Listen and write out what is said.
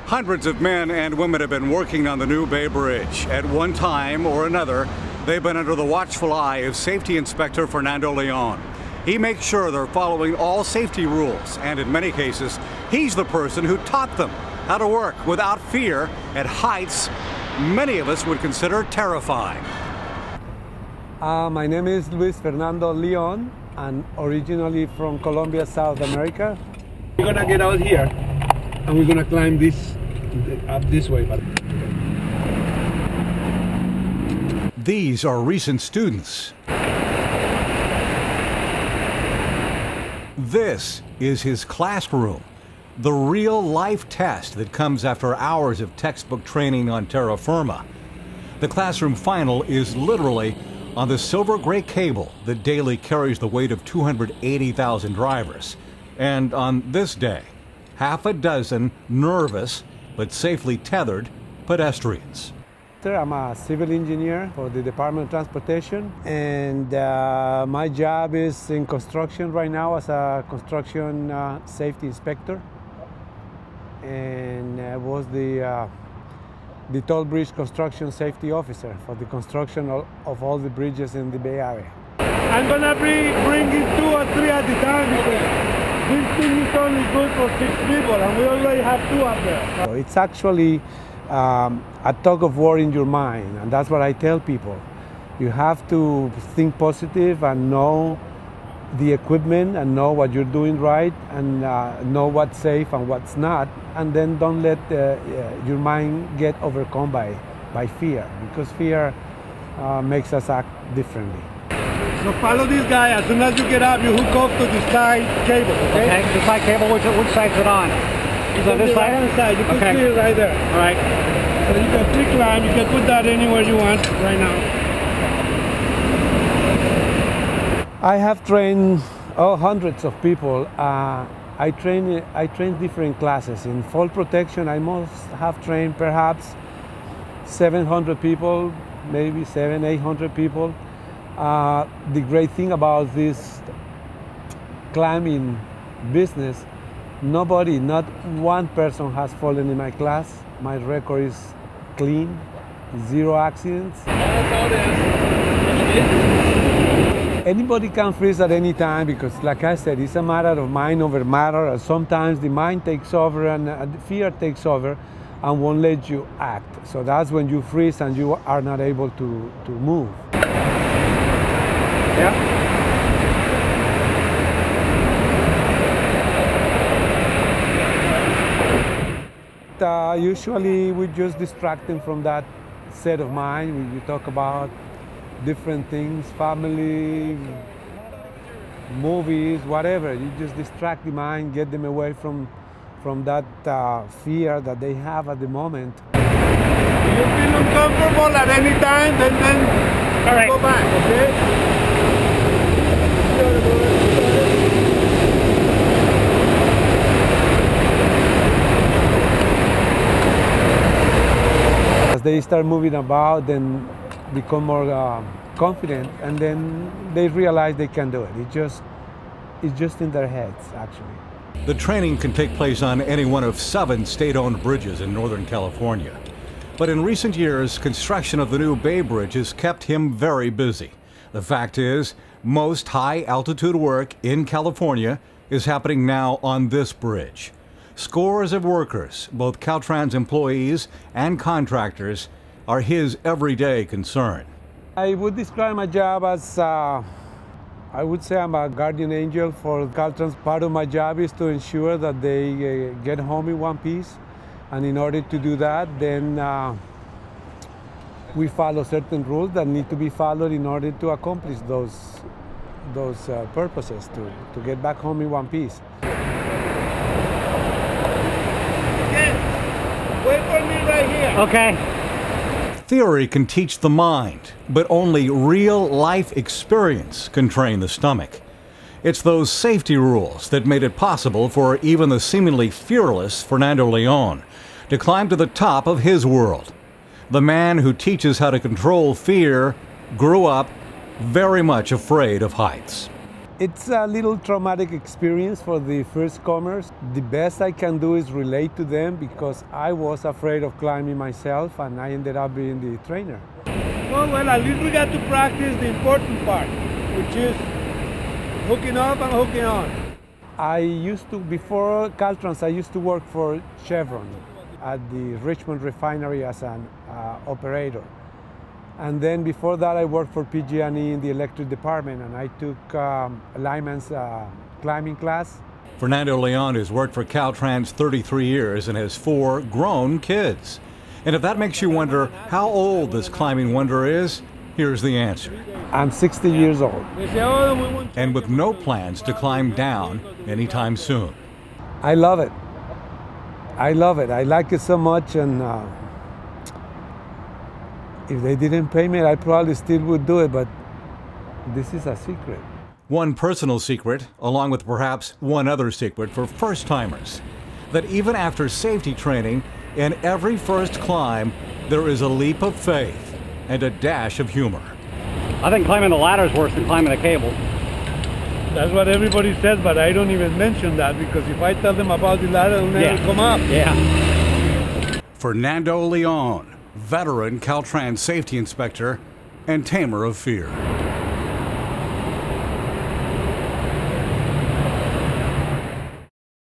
Hundreds of men and women have been working on the new Bay Bridge. At one time or another, they've been under the watchful eye of Safety Inspector Fernando Leon. He makes sure they're following all safety rules, and in many cases, he's the person who taught them how to work without fear at heights many of us would consider terrifying. My name is Fernando Leon. I'm originally from Colombia, South America. We're gonna get out here and we're gonna climb this up this way. These are recent students. This is his classroom, the real-life test that comes after hours of textbook training on terra firma. The classroom final is literally on the silver gray cable that daily carries the weight of 280,000 drivers. And on this day, half a dozen nervous but safely tethered pedestrians. I'm a civil engineer for the Department of Transportation, and my job is in construction right now as a construction safety inspector. And I was the toll bridge construction safety officer for the construction of all the bridges in the Bay Area. I'm gonna be bringing 2 or 3 at a time because this thing is only good for 6 people, and we already have 2 up there. So it's actually a tug of war in your mind, and that's what I tell people. You have to think positive and know the equipment and know what you're doing right and know what's safe and what's not, and then don't let your mind get overcome by fear, because fear makes us act differently. So follow this guy. As soon as you get up, you hook up to the side cable, okay? The side cable, which side's it on? It's on this side? Right-hand side. You can see it right there. All right. So you can free climb. You can put that anywhere you want right now. I have trained hundreds of people. I train different classes. In fall protection, I must have trained perhaps 700 people, maybe 800 people. The great thing about this climbing business, nobody, not one person has fallen in my class. My record is clean, 0 accidents. That's how it is. Anybody can freeze at any time because, like I said, it's a matter of mind over matter. And sometimes the mind takes over and the fear takes over and won't let you act. So that's when you freeze and you are not able to move. Yeah. Usually we just distract them from that set of mind. We talk about different things, family, movies, whatever. You just distract the mind, get them away from that fear that they have at the moment. If you feel uncomfortable at any time, then all right, go back, okay? As they start moving about, then become more confident, and then they realize they can do it. It's just in their heads, actually. The training can take place on any one of 7 state-owned bridges in Northern California. But in recent years, construction of the new Bay Bridge has kept him very busy. The fact is, most high-altitude work in California is happening now on this bridge. Scores of workers, both Caltrans employees and contractors, are his everyday concern. I would describe my job as, I would say I'm a guardian angel for Caltrans. Part of my job is to ensure that they get home in one piece. And in order to do that, then we follow certain rules that need to be followed in order to accomplish those purposes, to get back home in one piece. Wait for me right here. Okay. Theory can teach the mind, but only real-life experience can train the stomach. It's those safety rules that made it possible for even the seemingly fearless Fernando Leon to climb to the top of his world. The man who teaches how to control fear grew up very much afraid of heights. It's a little traumatic experience for the first comers. The best I can do is relate to them because I was afraid of climbing myself and I ended up being the trainer. Well, at least we got to practice the important part, which is hooking up and hooking on. I used to, before Caltrans, I used to work for Chevron at the Richmond refinery as an operator. And then before that, I worked for PG&E in the electric department, and I took a lineman's climbing class. Fernando Leon has worked for Caltrans 33 years and has 4 grown kids. And if that makes you wonder how old this climbing wonder is, here's the answer. I'm 60 years old. And with no plans to climb down anytime soon. I love it. I love it. I like it so much, and if they didn't pay me, I probably still would do it, but this is a secret. One personal secret, along with perhaps one other secret for first-timers, that even after safety training, in every first climb, there is a leap of faith and a dash of humor. I think climbing the ladder is worse than climbing a cable. That's what everybody says, but I don't even mention that because if I tell them about the ladder, they'll never come up. Yeah. Fernando Leon, veteran Caltrans safety inspector and tamer of fear.